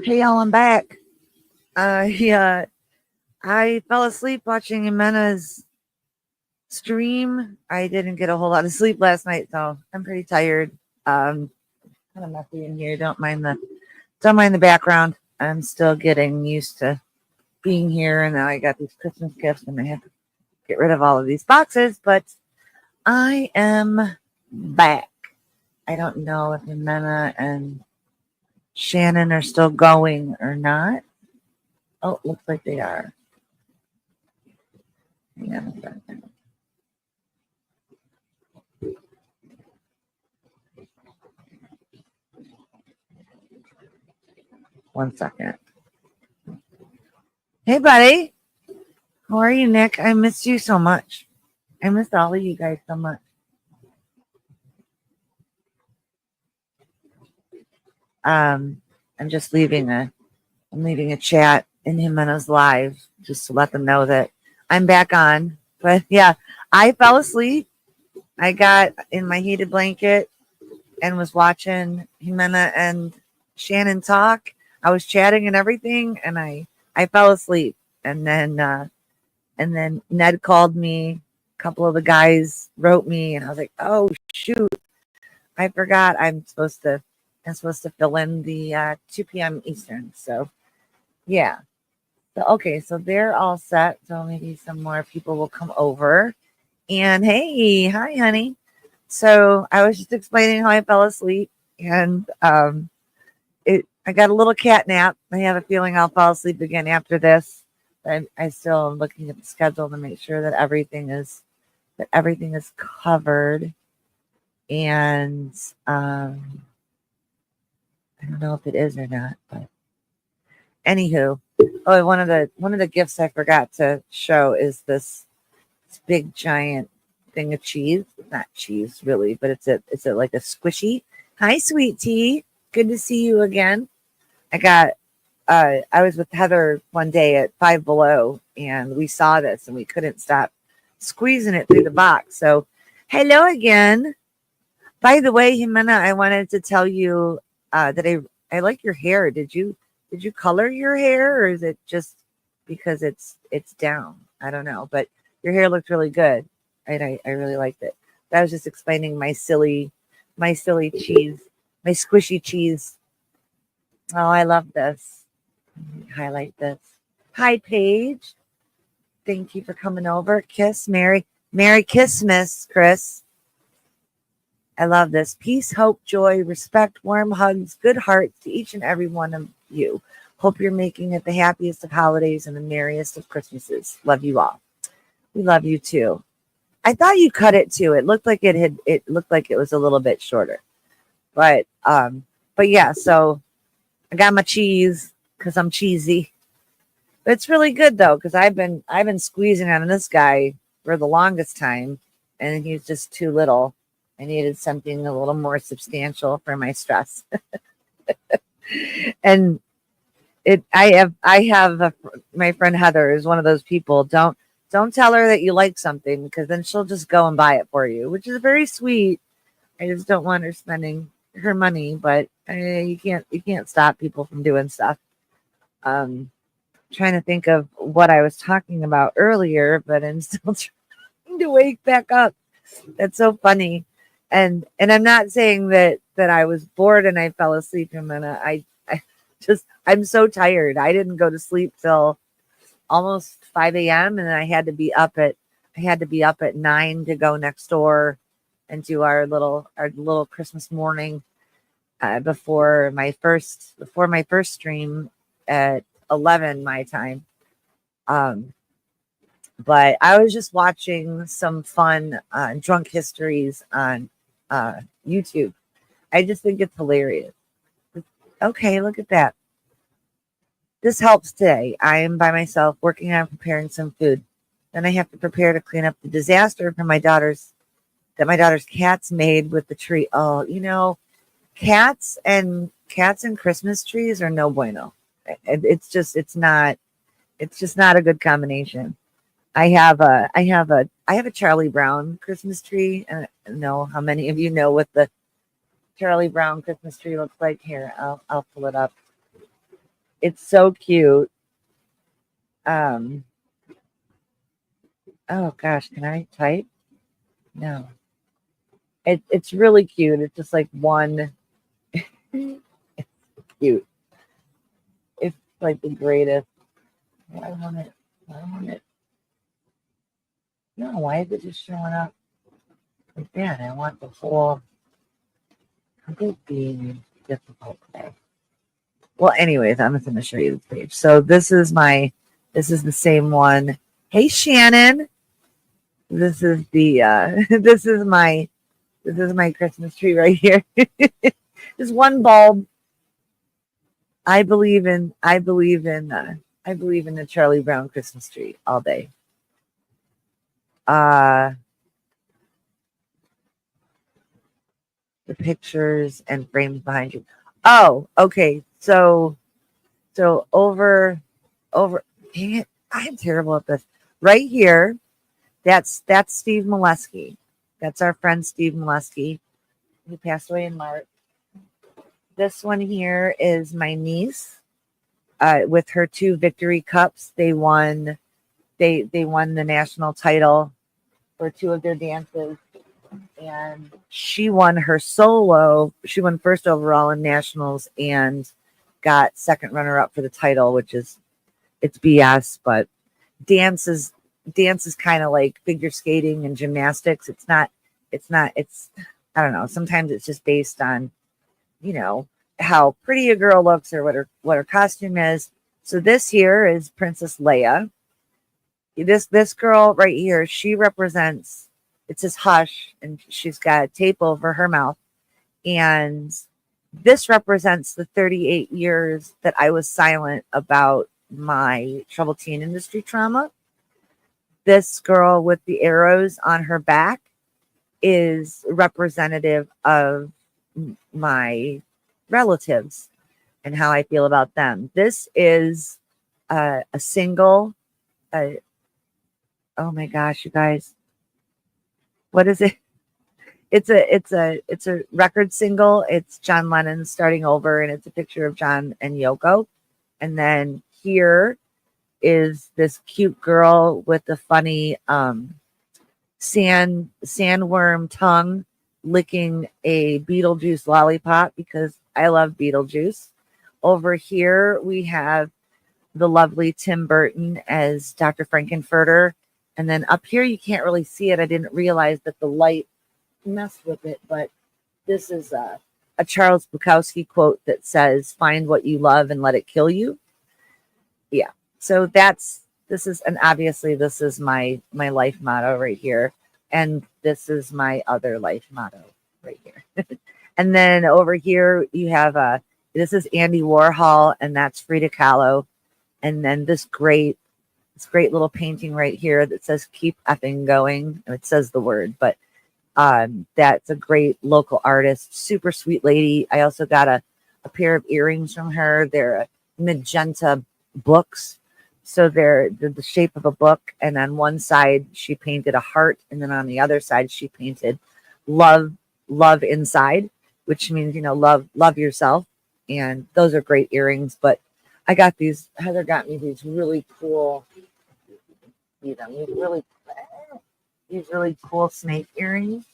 Hey, y'all, I'm back. Yeah, I fell asleep watching Jimena's stream. I didn't get a whole lot of sleep last night, so I'm pretty tired. Um, Kind of messy in here. Don't mind the background. I'm still getting used to being here, and now I got these Christmas gifts, and I have to get rid of all of these boxes. But I am back. I don't know if Jimena and Shannon are still going or not. Oh, looks like they are. Hang on a second. One second. Hey, buddy. How are you, Nick? I missed you so much. I missed all of you guys so much. I'm just I'm leaving a chat in Jimena's live just to let them know that I'm back on. But yeah, I fell asleep. I got in my heated blanket and was watching Jimena and Shannon talk. I was chatting and everything, and I fell asleep. And then Ned called me. A couple of the guys wrote me, and I was like, "Oh shoot, I forgot. I'm supposed to fill in the 2 p.m. Eastern." So yeah. So okay, so they're all set. So maybe some more people will come over. And hey, hi, honey. So I was just explaining how I fell asleep, and I got a little cat nap. I have a feeling I'll fall asleep again after this. I still am looking at the schedule to make sure that everything is covered. And I don't know if it is or not, but anywho. Oh, one of the gifts I forgot to show is this big giant thing of cheese. Not cheese really, but it's a like a squishy. Hi, sweet tea. Good to see you again. I got I was with Heather one day at Five Below, and we saw this, and we couldn't stop squeezing it through the box. So, hello again. By the way, Jimena, I wanted to tell you that I like your hair. Did you color your hair, or is it just because it's down? I don't know, but your hair looked really good, and I really liked it. I was just explaining my silly cheese, my squishy cheese. Oh, I love this. Highlight this. Hi, Paige. Thank you for coming over. Kiss, Merry Christmas, Chris. I love this. Peace, hope, joy, respect, warm hugs, good hearts to each and every one of you. Hope you're making it the happiest of holidays and the merriest of Christmases. Love you all. We love you too. I thought you cut it too. It looked like it was a little bit shorter. But yeah, so I got my cheese because I'm cheesy. But it's really good though, because I've been squeezing on this guy for the longest time, and he's just too little. I needed something a little more substantial for my stress. And my friend Heather is one of those people. Don't tell her that you like something, because then she'll just go and buy it for you, which is very sweet. I just don't want her spending her money, but you can't stop people from doing stuff. Trying to think of what I was talking about earlier, but I'm still trying to wake back up. That's so funny. And I'm not saying that I was bored and I fell asleep, and then I'm so tired. I didn't go to sleep till almost 5 a.m. and then I had to be up at 9 to go next door and do our little Christmas morning before my first stream at 11 my time. Um, but I was just watching some fun drunk histories on YouTube. I just think it's hilarious. Okay, look at that. This helps today. I am by myself working on preparing some food. Then I have to prepare to clean up the disaster for my daughter's cats made with the tree. Oh, cats and Christmas trees are no bueno. It's just not a good combination. I have a Charlie Brown Christmas tree, and I don't know how many of you know what the Charlie Brown Christmas tree looks like. Here, I'll pull it up. It's so cute. Oh gosh, can I type? No. It's really cute. It's just like one. It's cute. It's like the greatest. I want it. I want it. No, why is it just showing up like that? I want the whole. It being difficult today. Well, anyways, I'm just going to show you this page. So this is the same one. Hey, Shannon. This is the this is my Christmas tree right here. Just one bulb. I believe in the Charlie Brown Christmas tree all day. The pictures and frames behind you. Oh, okay. So over, dang it, I'm terrible at this. Right here, that's Steve Molesky. That's our friend Steve Molesky, who passed away in March. This one here is my niece, with her 2 victory cups. They won the national title for 2 of their dances. And she won her solo. She won first overall in nationals and got second runner up for the title, which is, it's BS, but dance is kind of like figure skating and gymnastics. It's I don't know. Sometimes it's just based on, how pretty a girl looks or what her costume is. So this here is Princess Leia. This girl right here, she represents, it says hush, and she's got tape over her mouth. And this represents the 38 years that I was silent about my troubled teen industry trauma. This girl with the arrows on her back is representative of my relatives and how I feel about them. This is a single. Oh my gosh, you guys. What is it? It's a record single. It's John Lennon starting over, and it's a picture of John and Yoko. And then here is this cute girl with the funny sandworm tongue licking a Beetlejuice lollipop because I love Beetlejuice. Over here we have the lovely Tim Burton as Dr. Frankenfurter. And then up here, you can't really see it. I didn't realize that the light messed with it, but this is a Charles Bukowski quote that says, "Find what you love and let it kill you." Yeah. So this is my life motto right here. And this is my other life motto right here. And then over here, you have this is Andy Warhol, and that's Frida Kahlo. And then this great little painting right here that says "Keep effing going." It says the word, but that's a great local artist, super sweet lady. I also got a pair of earrings from her. They're magenta books, so they're the shape of a book. And on one side she painted a heart, and then on the other side she painted love inside, which means love yourself. And those are great earrings. But I got these. Heather got me these really cool. These really cool snake earrings.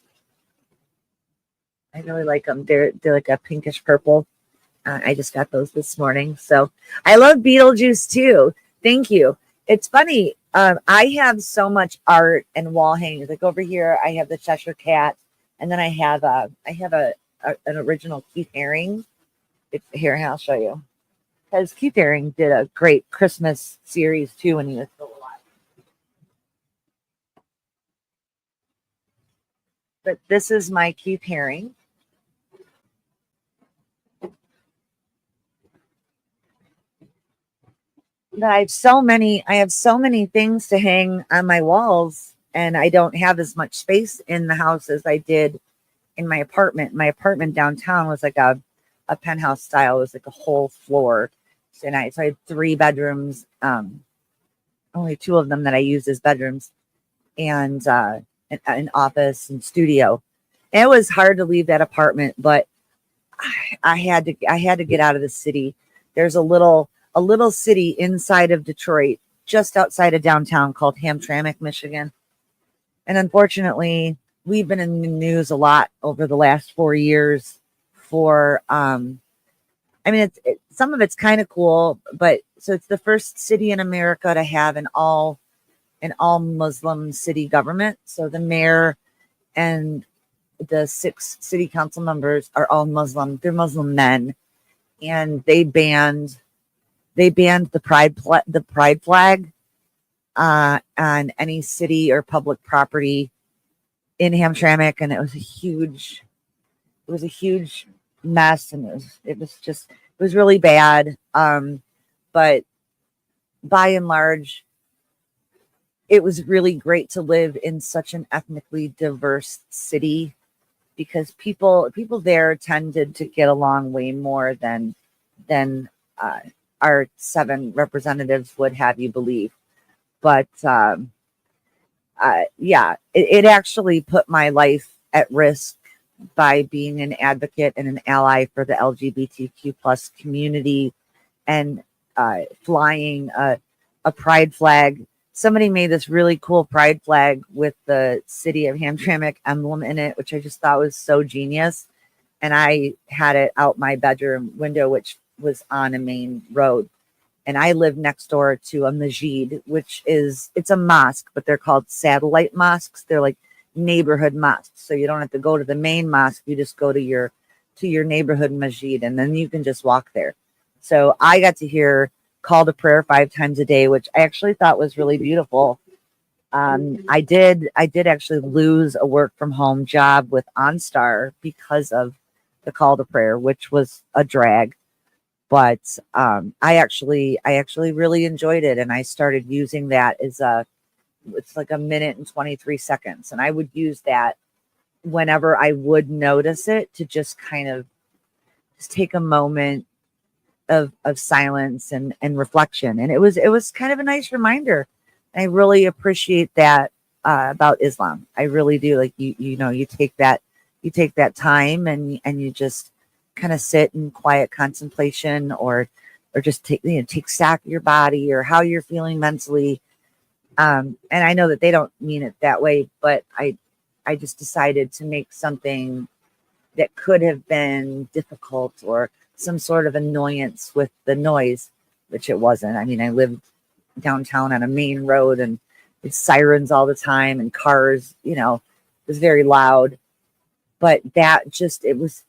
I really like them. They're like a pinkish purple. I just got those this morning. So I love Beetlejuice too. Thank you. It's funny. I have so much art and wall hangings. Like over here, I have the Cheshire Cat, and then I have an original Keith Haring. Here, I'll show you. Because Keith Haring did a great Christmas series too when he was still alive. But this is my Keith Haring. But I have so many things to hang on my walls, and I don't have as much space in the house as I did in my apartment. My apartment downtown was like a penthouse style. It was like a whole floor. So I had 3 bedrooms, only 2 of them that I used as bedrooms, and an office and studio. And it was hard to leave that apartment, but I had to get out of the city. There's a little a little city inside of Detroit, just outside of downtown, called Hamtramck, Michigan. And unfortunately, we've been in the news a lot over the last 4 years for, I mean, some of it's kind of cool, but so it's the first city in America to have an all Muslim city government. So the mayor and the 6 city council members are all Muslim. They're Muslim men, and they banned the pride flag on any city or public property in Hamtramck, and it was a huge mess, and it was really bad. But by and large, it was really great to live in such an ethnically diverse city, because people there tended to get along way more than our 7 representatives would have you believe. But yeah, it actually put my life at risk by being an advocate and an ally for the LGBTQ plus community, and flying a pride flag. Somebody made this really cool pride flag with the city of Hamtramck emblem in it, which I just thought was so genius. And I had it out my bedroom window, which was on a main road. And I live next door to a masjid, it's a mosque, but they're called satellite mosques. They're like neighborhood mosques. So you don't have to go to the main mosque. You just go to your neighborhood masjid, and then you can just walk there. So I got to hear call to prayer 5 times a day, which I actually thought was really beautiful. I did actually lose a work from home job with OnStar because of the call to prayer, which was a drag. But I actually really enjoyed it, and I started using that as it's like 1minute and 23 seconds, and I would use that whenever I would notice it, to just kind of just take a moment of silence and reflection. And it was kind of a nice reminder. I really appreciate that about Islam. I really do. Like, you take that time, and you just kind of sit in quiet contemplation, or just take stock of your body or how you're feeling mentally. And I know that they don't mean it that way, but I just decided to make something that could have been difficult or some sort of annoyance with the noise, which it wasn't. I mean, I lived downtown on a main road, and it's sirens all the time and cars, it was very loud. But that just, it was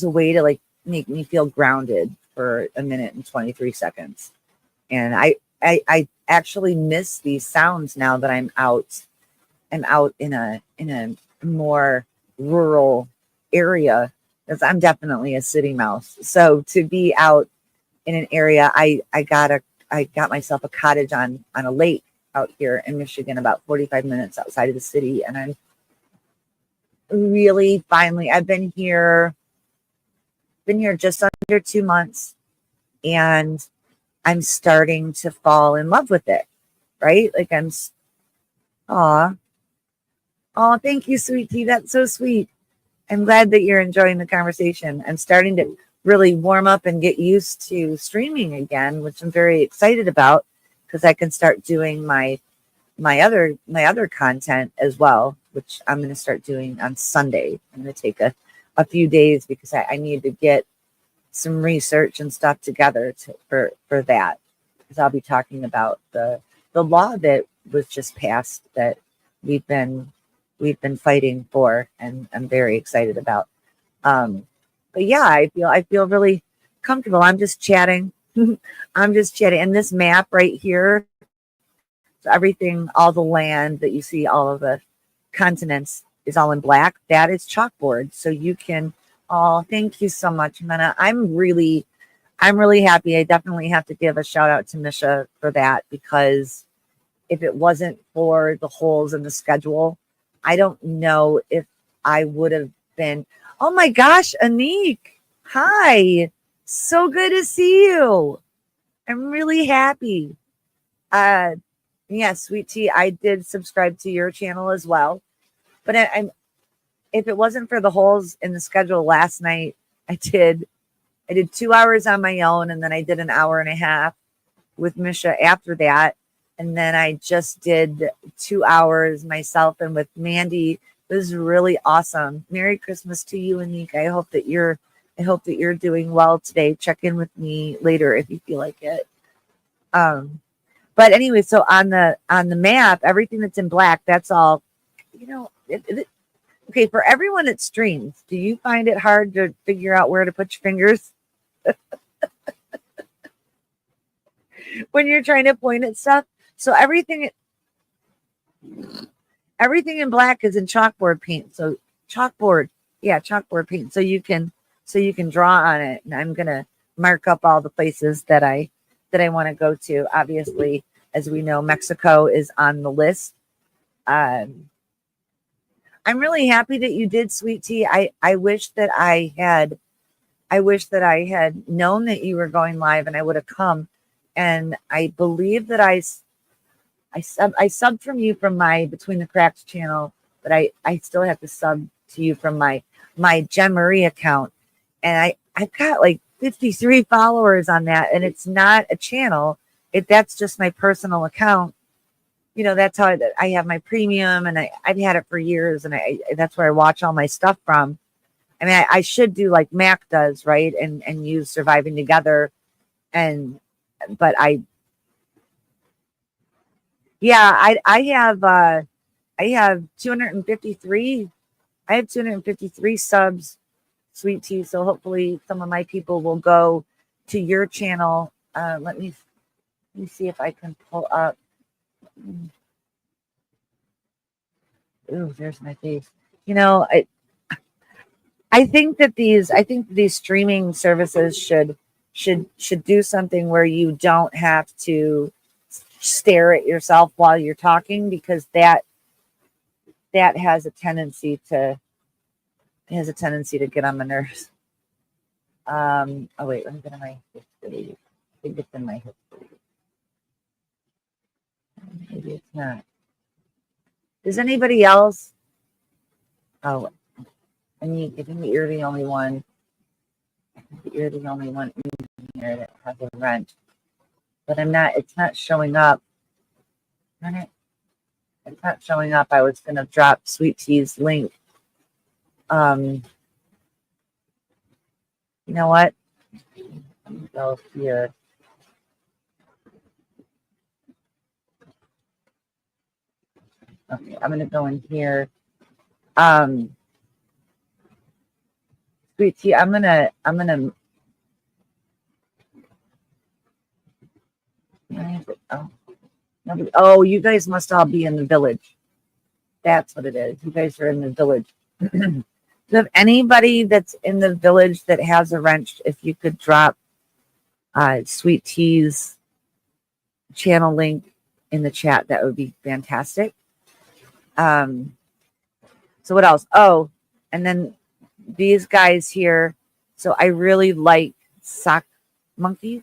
a way to like make me feel grounded for 1minute and 23 seconds. And I actually miss these sounds now that I'm out in a more rural area, because I'm definitely a city mouse. So to be out in an area, I got myself a cottage on a lake out here in Michigan, about 45 minutes outside of the city. And I'm really finally, I've been here just under 2 months, and I'm starting to fall in love with it, right? Like oh, thank you, sweet tea. That's so sweet. I'm glad that you're enjoying the conversation. I'm starting to really warm up and get used to streaming again, which I'm very excited about, because I can start doing my other content as well, which I'm going to start doing on Sunday. I'm going to take a few days, because I need to get some research and stuff together for that, because I'll be talking about the law that was just passed that we've been fighting for, and I'm very excited about. But yeah, I feel really comfortable. I'm just chatting. I'm just chatting. And this map right here, so everything, all the land that you see, all of the continents is all in black. That is chalkboard. So you can, thank you so much, Mena. I'm really happy. I definitely have to give a shout out to Misha for that, because if it wasn't for the holes in the schedule, I don't know if I would have been. Oh my gosh, Anik. Hi. So good to see you. I'm really happy. Yeah, sweet tea. I did subscribe to your channel as well. But if it wasn't for the holes in the schedule last night, I did 2 hours on my own, and then I did an hour and a half with Misha after that. And then I just did 2 hours myself and with Mandy. It was really awesome. Merry Christmas to you, Anik. I hope that you're doing well today. Check in with me later if you feel like it. Um, but anyway, so on the map, everything that's in black, that's all, okay, for everyone that streams, do you find it hard to figure out where to put your fingers when you're trying to point at stuff? So everything in black is in chalkboard paint. So chalkboard paint. So you can draw on it. And I'm gonna mark up all the places that I want to go to. Obviously, as we know, Mexico is on the list. I'm really happy that you did, Sweet Tea. I wish that I had known that you were going live and I would have come. And I believe that I subbed from you from my Between the Cracks channel, but I still have to sub to you from my Jen Marie account. And I've got like 53 followers on that, and it's not a channel. That's just my personal account. That's how I have my premium, and I've had it for years, and that's where I watch all my stuff from. I mean, I should do like Mac does, right? And use Surviving Together. But I have 253. I have 253 subs, Sweet Tea. So hopefully some of my people will go to your channel. Let me see if I can pull up. Ooh, there's my face. I think that these streaming services should do something where you don't have to stare at yourself while you're talking, because that has a tendency to get on my nerves. Oh wait, let me get in my history. I think it's in my history. Maybe it's not. Does anybody else? Oh, I think you're the only one. You're the only one in here that has a wrench. But it's not showing up. Darn it. It's not showing up. I was gonna drop Sweet Tea's link. You know what? Let me go here. Okay, I'm gonna go in here. Sweet Tea, I'm gonna oh, you guys must all be in the village. That's what it is. You guys are in the village. So if anybody that's in the village that has a wrench, if you could drop Sweet Tea's channel link in the chat, that would be fantastic. So what else? Oh, and then these guys here. So I really like Sock Monkeys.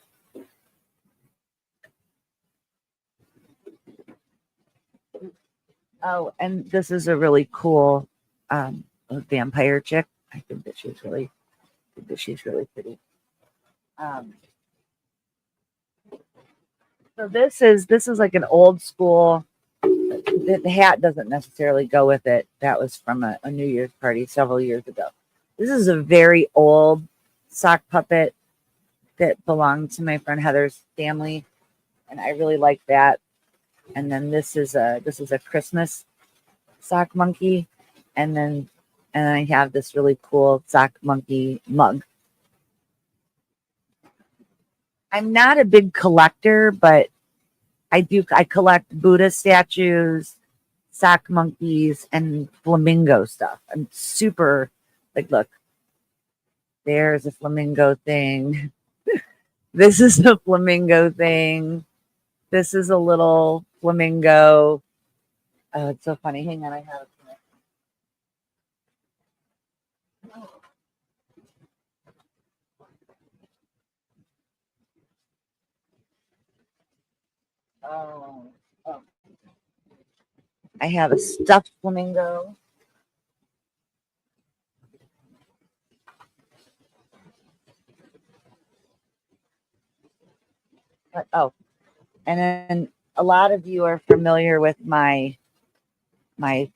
Oh, and this is a really cool vampire chick. I think that she's really pretty. So this is like an old school. The hat doesn't necessarily go with it. That was from a New Year's party several years ago. This is a very old sock puppet that belonged to my friend Heather's family, and I really like that. And then this is a Christmas sock monkey, and then I have this really cool sock monkey mug. I'm not a big collector, but I collect Buddha statues, sock monkeys, and flamingo stuff. I'm super look, there's a flamingo thing. This is a flamingo thing. This is a little flamingo. Oh, it's so funny. Hang on, I have it. Oh. I have a stuffed flamingo. Oh, And then a lot of you are familiar with my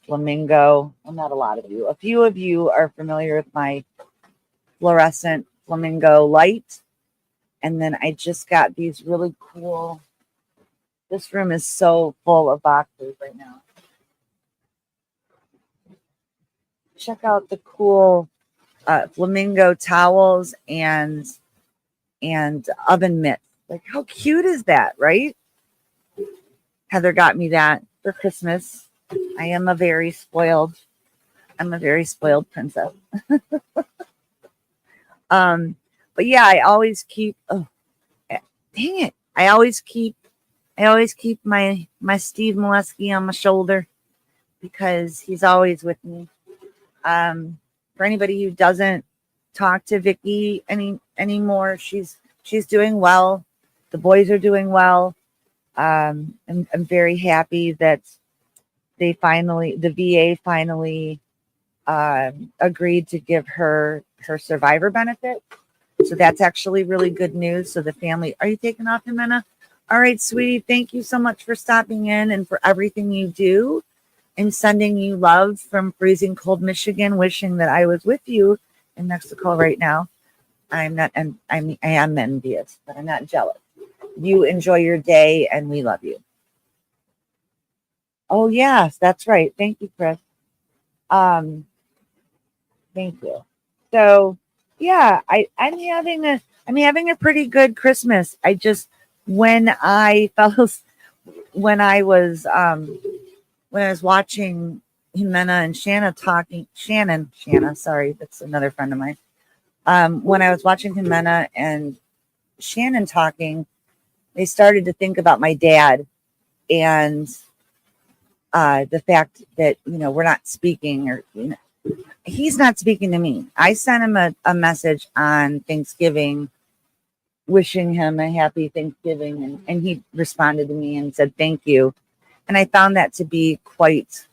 flamingo. Well, not a lot of you. A few of you are familiar with my fluorescent flamingo light. And then I just got these really cool. This room is so full of boxes right now. Check out the cool flamingo towels and oven mitts. Like, how cute is that, right? Heather got me that for Christmas. I'm a very spoiled princess. But yeah, I always keep. Oh, dang it! I always keep my Steve Molesky on my shoulder because he's always with me. For anybody who doesn't talk to Vicky anymore, she's doing well. The boys are doing well. I'm very happy that the VA finally agreed to give her survivor benefit. So that's actually really good news. So the family, are you taking off, Jimena? All right, sweetie. Thank you so much for stopping in and for everything you do. I'm sending you love from freezing cold Michigan, wishing that I was with you in Mexico right now. I am envious, but I'm not jealous. You enjoy your day and we love you. Oh yes, that's right. Thank you, Chris. Thank you. So yeah, I'm having a pretty good Christmas. I just when I was watching Jimena and Shanna, sorry, that's another friend of mine. When I was watching Jimena and Shannon talking, they started to think about my dad and the fact that, we're not speaking, or he's not speaking to me. I sent him a message on Thanksgiving wishing him a happy Thanksgiving, and he responded to me and said thank you. And I found that to be quite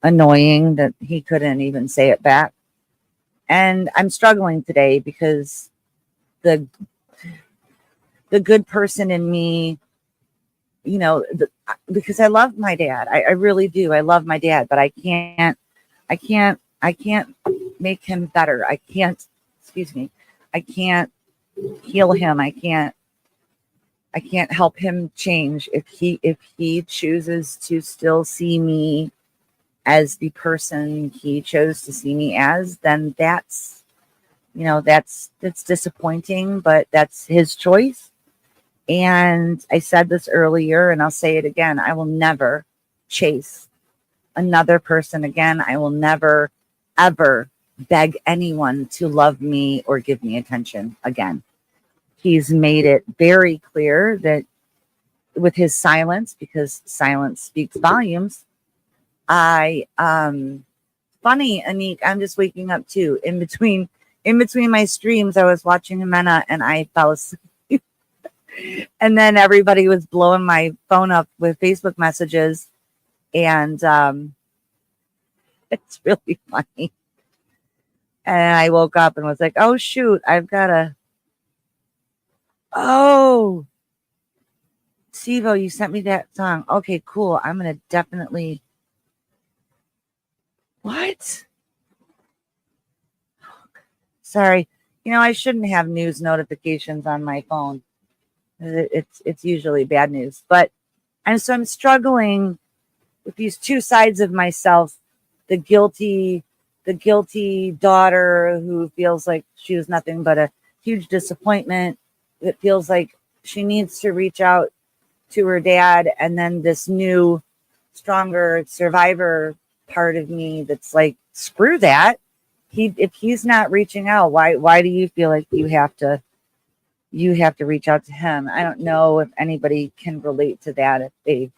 annoying that he couldn't even say it back. And I'm struggling today because the good person in me, because I love my dad. I really do. I love my dad, but I can't make him better. I can't heal him. I can't help him change. If he chooses to still see me as the person he chose to see me as, then that's disappointing, but that's his choice. And I said this earlier and I'll say it again. I will never chase another person again. I will never, ever beg anyone to love me or give me attention again. He's made it very clear that with his silence, because silence speaks volumes, funny, Anik, I'm just waking up too. In between my streams, I was watching Jimena and I fell asleep. And then everybody was blowing my phone up with Facebook messages. And it's really funny. And I woke up and was like, oh, shoot, I've got to. Oh, Sivo, you sent me that song. Okay, cool. I'm going to definitely. What? Sorry. I shouldn't have news notifications on my phone. It's usually bad news. But I'm struggling with these two sides of myself. The guilty daughter who feels like she was nothing but a huge disappointment. That feels like she needs to reach out to her dad. And then this new, stronger survivor part of me that's like, screw that. If he's not reaching out, why do you feel like you have to reach out to him? I don't know if anybody can relate to that, if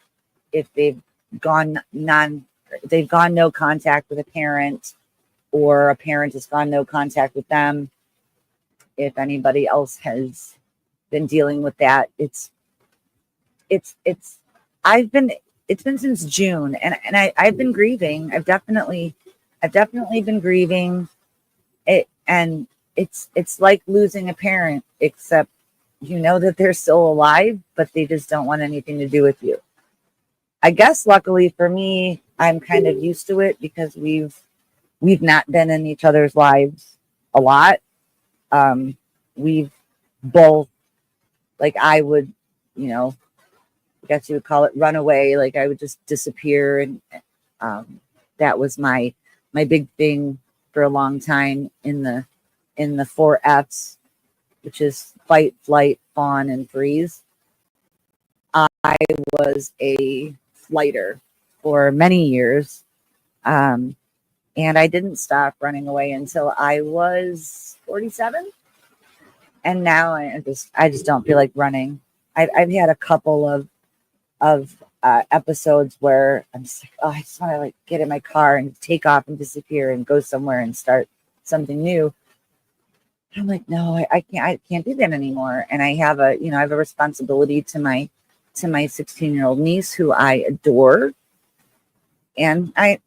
they've gone no contact with a parent, or a parent has gone no contact with them. If anybody else has been dealing with that, it's been since June, and I've been grieving. I've definitely been grieving it, and it's like losing a parent, except you know that they're still alive, but they just don't want anything to do with you. I guess luckily for me, I'm kind of used to it because we've not been in each other's lives a lot. We've both, like, I would, you know, I guess you would call it run away. Like, I would just disappear, and that was my big thing for a long time in the 4 F's, which is fight, flight, fawn, and freeze. I was a flighter for many years. And I didn't stop running away until I was 47. And now I just don't feel like running. I've had a couple of episodes where I'm just like, oh, I just want to like get in my car and take off and disappear and go somewhere and start something new. I'm like, no, I can't do that anymore. And I have I have a responsibility to my 16-year-old niece who I adore. And I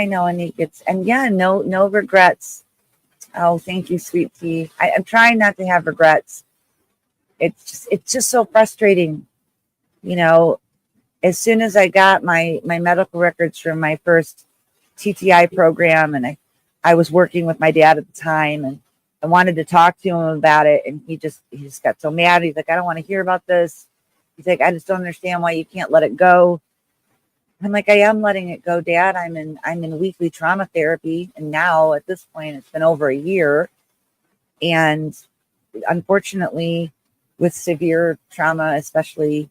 know, and no regrets. Oh, thank you, sweet tea. I'm trying not to have regrets. It's just so frustrating. You know, as soon as I got my medical records from my first TTI program, and I was working with my dad at the time, and I wanted to talk to him about it, and he just got so mad. He's like, I don't want to hear about this. He's like, I just don't understand why you can't let it go. I'm like, I am letting it go, Dad. I'm in weekly trauma therapy, and now at this point, it's been over a year. And unfortunately, with severe trauma, especially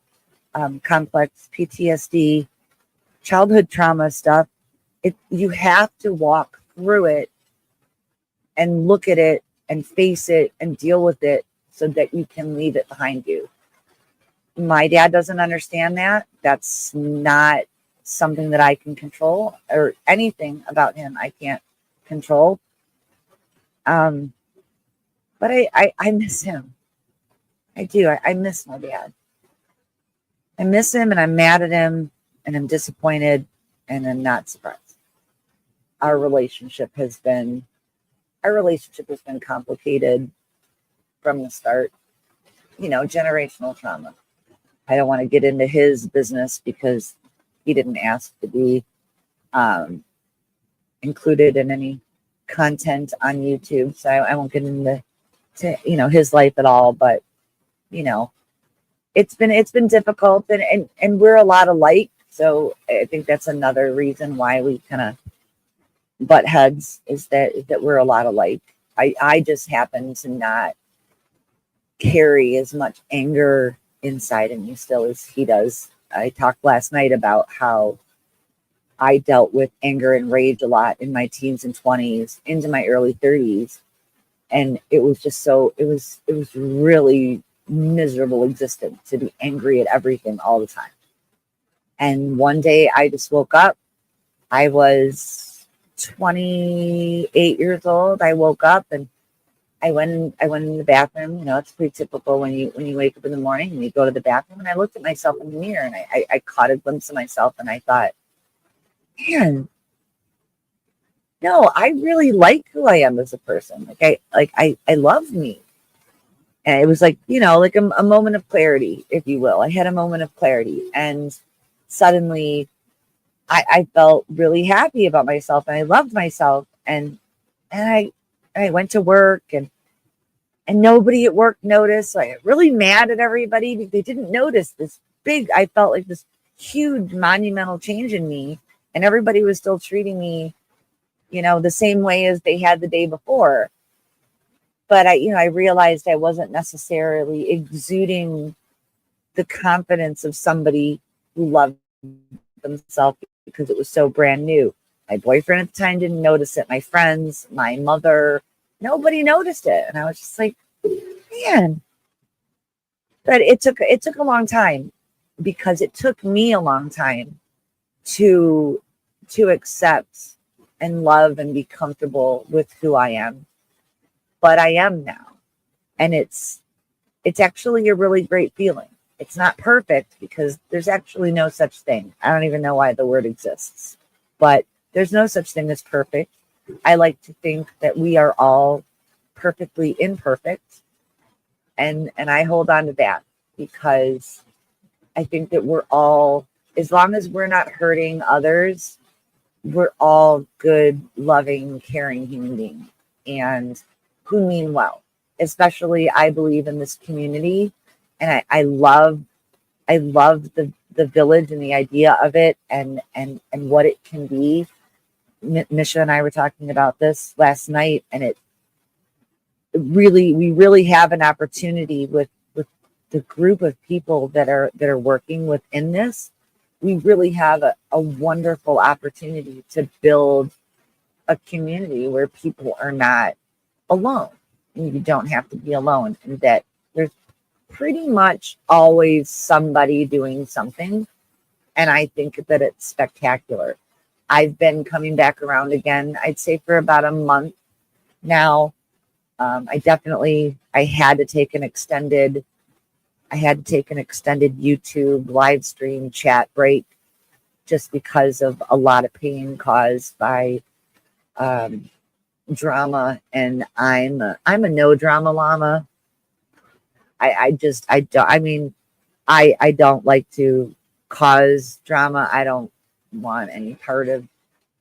complex PTSD, childhood trauma stuff, you have to walk through it and look at it and face it and deal with it so that you can leave it behind you. My dad doesn't understand that. That's not something that I can control, or anything about him I can't control. But I miss him. I do. I miss my dad. I miss him, and I'm mad at him, and I'm disappointed, and I'm not surprised. Our relationship has been complicated from the start. You know, generational trauma. I don't want to get into his business because he didn't ask to be included in any content on YouTube, so I won't get into his life at all. But it's been difficult, and we're a lot alike, so I think that's another reason why we kind of butt heads, is that we're a lot alike. I just happen to not carry as much anger inside of me still as he does. I talked last night about how I dealt with anger and rage a lot in my teens and 20s into my early 30s. And it was just it was really miserable existence to be angry at everything all the time. And one day I just woke up. I was 28 years old. I woke up and I went in the bathroom. You know, it's pretty typical when you wake up in the morning and you go to the bathroom. And I looked at myself in the mirror, and I caught a glimpse of myself, and I thought, man, no, I really like who I am as a person. I love me. And it was like, like a moment of clarity, if you will. I had a moment of clarity, and suddenly I felt really happy about myself, and I loved myself, and I went to work, and nobody at work noticed. So I got really mad at everybody because they didn't notice this I felt like this huge monumental change in me, and everybody was still treating me, the same way as they had the day before. But I realized I wasn't necessarily exuding the confidence of somebody who loved themselves because it was so brand new. My boyfriend at the time didn't notice it. My friends, my mother, nobody noticed it. And I was just like, man. But it took a long time, because it took me a long time to accept and love and be comfortable with who I am. But I am now. And it's actually a really great feeling. It's not perfect, because there's actually no such thing. I don't even know why the word exists. But there's no such thing as perfect. I like to think that we are all perfectly imperfect. And I hold on to that because I think that we're all, as long as we're not hurting others, we're all good, loving, caring human beings and who mean well. Especially, I believe in this community, and I love the village and the idea of it, and what it can be. Misha and I were talking about this last night, and it really, we really have an opportunity with the group of people that are working within this. We really have a wonderful opportunity to build a community where people are not alone. You don't have to be alone, and that there's pretty much always somebody doing something. And I think that it's spectacular. I've been coming back around again, I'd say for about a month now. I had to take an extended YouTube live stream chat break just because of a lot of pain caused by drama, and I'm a no drama llama. I don't like to cause drama. I don't want any part of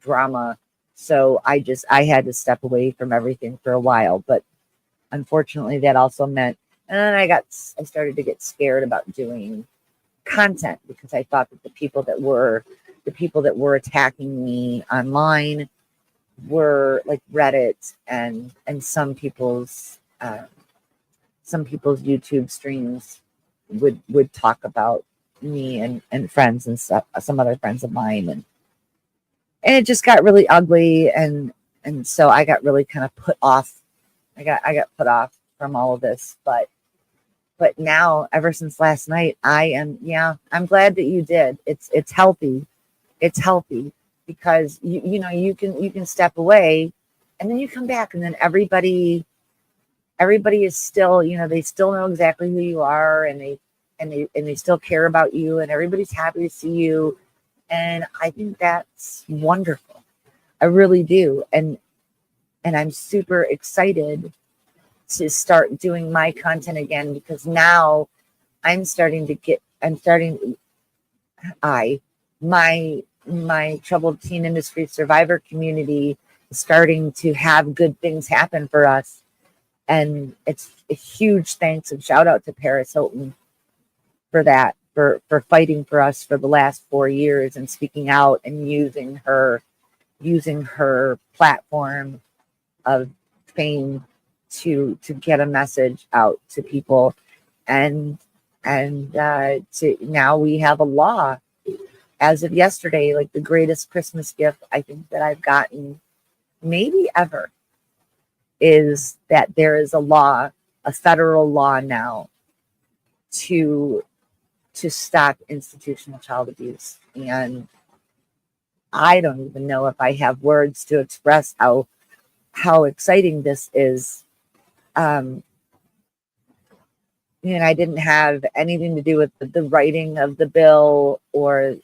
drama. So I had to step away from everything for a while. But unfortunately that also meant, and then I started to get scared about doing content because I thought that the people that were attacking me online were like Reddit and some people's YouTube streams would talk about me and friends and stuff, some other friends of mine, and it just got really ugly, and so I got really kind of put off. I got put off from all of this, but now, ever since last night, I'm glad that you did. It's healthy. It's healthy because you can step away and then you come back, and then everybody is still, they still know exactly who you are, and they still care about you, and everybody's happy to see you. And I think that's wonderful. I really do. And I'm super excited to start doing my content again, because now my troubled teen industry survivor community is starting to have good things happen for us. And it's a huge thanks and shout out to Paris Hilton for that, for fighting for us for the last 4 years and speaking out and using her platform of fame to get a message out to people. And now we have a law as of yesterday, like the greatest Christmas gift I think that I've gotten maybe ever, is that there is a federal law now to stop institutional child abuse. And I don't even know if I have words to express how exciting this is. And I didn't have anything to do with the writing of the bill or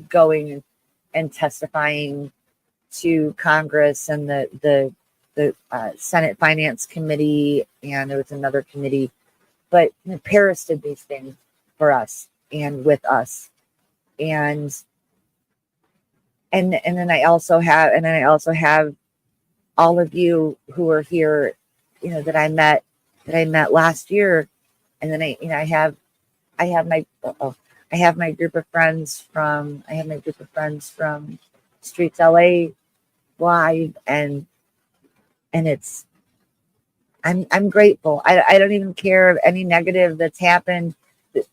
going and testifying to Congress and the Senate Finance Committee, and there was another committee. But Paris did these things for us and with us, and then I also have all of you who are here, that I met last year, and then I have my group of friends from Streets LA Live, and it's I'm grateful. I don't even care of any negative that's happened.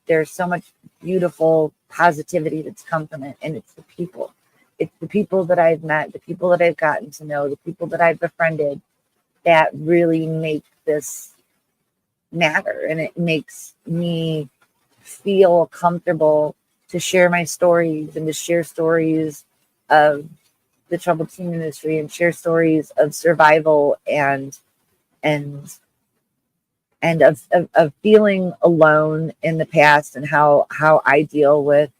There's so much beautiful positivity that's come from it, and it's the people. It's the people that I've met, the people that I've gotten to know, the people that I've befriended that really make this matter, and it makes me feel comfortable to share my stories and to share stories of the troubled teen industry and share stories of survival and of feeling alone in the past, and how I deal with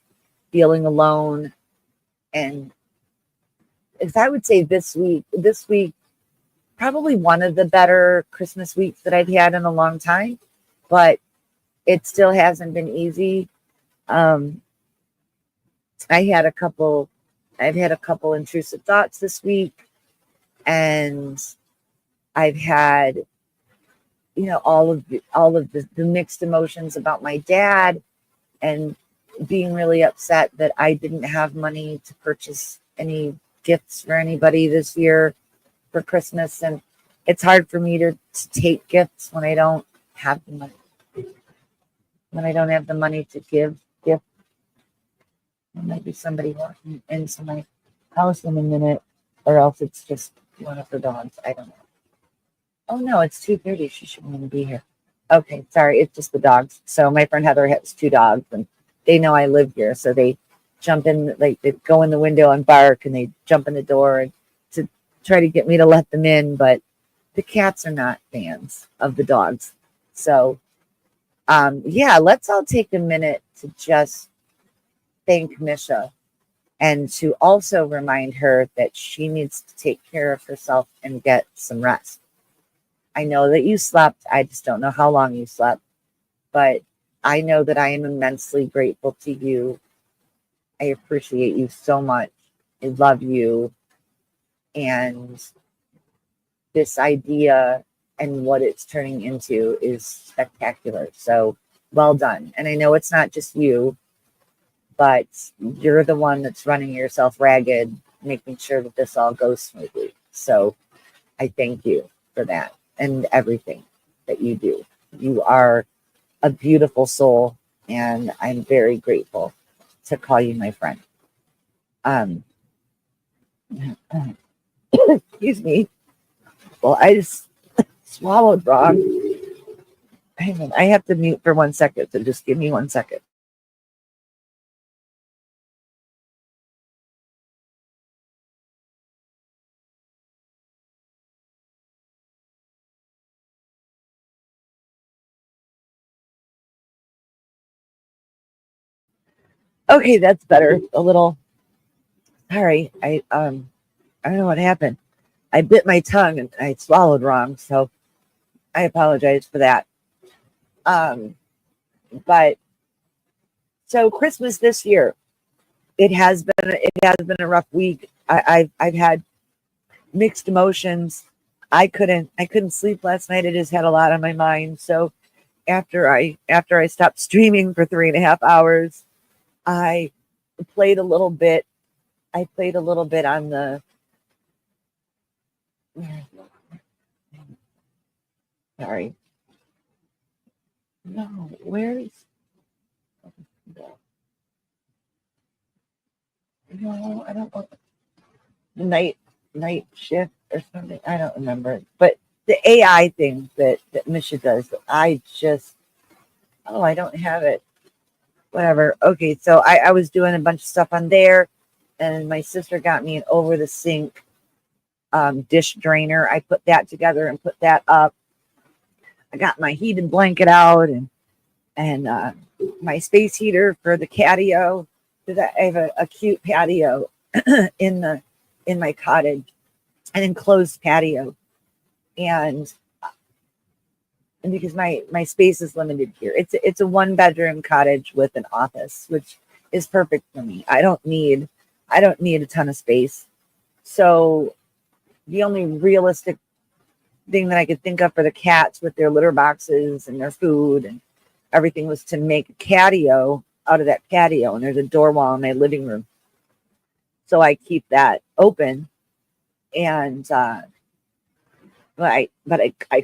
feeling alone. And as I would say, this week probably one of the better Christmas weeks that I've had in a long time, but it still hasn't been easy. Um, I had a couple, I've had a couple intrusive thoughts this week, and I've had, all of the mixed emotions about my dad, and being really upset that I didn't have money to purchase any gifts for anybody this year for Christmas. And it's hard for me to take gifts when I don't have the money. When I don't have the money to give gifts. There might be somebody walking into my house in a minute, or else it's just one of the dogs. I don't know. Oh no, it's 2:30. She shouldn't even be here. Okay, sorry, it's just the dogs. So my friend Heather has 2 dogs, and they know I live here, so they jump in, like they go in the window and bark, and they jump in the door and to try to get me to let them in. But the cats are not fans of the dogs. So yeah, let's all take a minute to just thank Misha, and to also remind her that she needs to take care of herself and get some rest. I know that you slept. I just don't know how long you slept, but I know that I am immensely grateful to you. I appreciate you so much. I love you. And this idea and what it's turning into is spectacular. So well done. And I know it's not just you, but you're the one that's running yourself ragged, making sure that this all goes smoothly. So I thank you for that and everything that you do. You are a beautiful soul, and I'm very grateful to call you my friend. Um, excuse me. Well, I just swallowed wrong. Hang on, I have to mute for 1 second, so just give me 1 second. Okay, that's better. A little. Sorry, I don't know what happened. I bit my tongue and I swallowed wrong, so I apologize for that. Um, but so Christmas this year, it has been a rough week. I've had mixed emotions. I couldn't sleep last night. I just had a lot on my mind. So after I stopped streaming for 3.5 hours, I played a little bit. I played a little bit on the. Sorry. No, where's no? I don't want the night shift or something. I don't remember. But the AI thing that Misha does, I just I don't have it. Whatever. Okay, so I was doing a bunch of stuff on there, and my sister got me an over the sink dish drainer. I put that together and put that up. I got my heated blanket out, and my space heater for the patio. Because I have a cute patio in my cottage, an enclosed patio, and because my space is limited here. It's a 1 bedroom cottage with an office, which is perfect for me. I don't need a ton of space. So the only realistic thing that I could think of for the cats with their litter boxes and their food and everything was to make a catio out of that patio. And there's a door wall in my living room. So I keep that open, and but I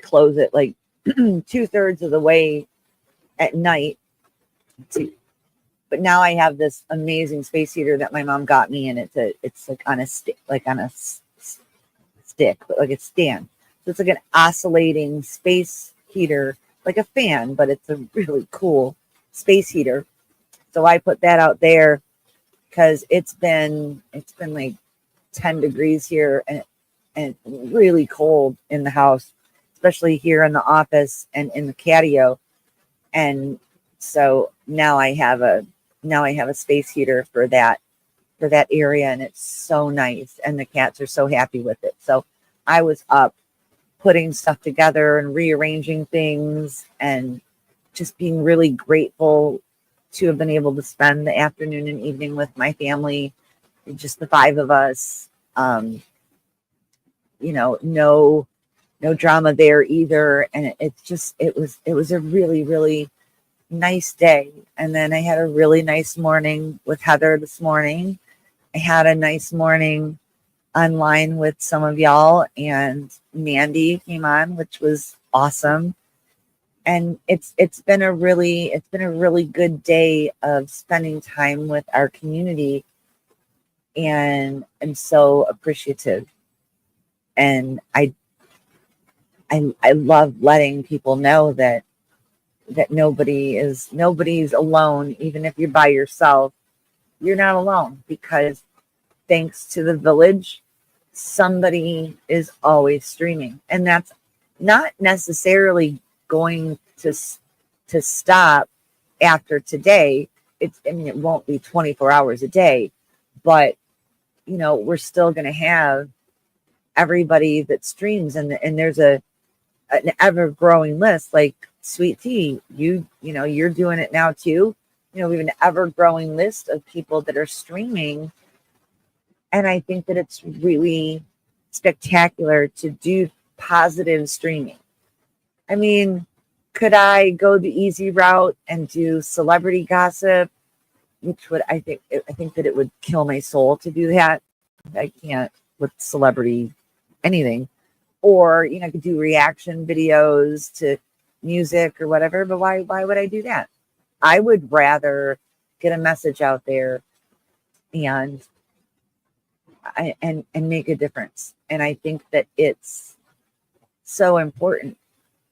close it like 2/3 of the way at night. To, but now I have this amazing space heater that my mom got me, and it's like on a stick, stick, but like a stand. So it's like an oscillating space heater, like a fan, but it's a really cool space heater. So I put that out there because it's been like 10 degrees here, and really cold in the house, especially here in the office and in the catio. And so now I have a space heater for that area, and it's so nice, and the cats are so happy with it. So I was up putting stuff together and rearranging things, and just being really grateful to have been able to spend the afternoon and evening with my family, just the five of us. No drama there either. And it was a really, really nice day. And then I had a really nice morning with Heather this morning. I had a nice morning online with some of y'all, and Mandy came on, which was awesome. And it's been a really good day of spending time with our community, and I'm so appreciative. And I love letting people know that nobody's alone. Even if you're by yourself, you're not alone, because thanks to the village, somebody is always streaming. And that's not necessarily going to stop after today. It won't be 24 hours a day, but we're still going to have everybody that streams, and there's an ever growing list. Like Sweet Tea, you're doing it now too. We have an ever growing list of people that are streaming. And I think that it's really spectacular to do positive streaming. I mean, could I go the easy route and do celebrity gossip, which would, I think that it would kill my soul to do that. I can't with celebrity anything. Or, I could do reaction videos to music or whatever, but why would I do that? I would rather get a message out there and make a difference. And I think that it's so important.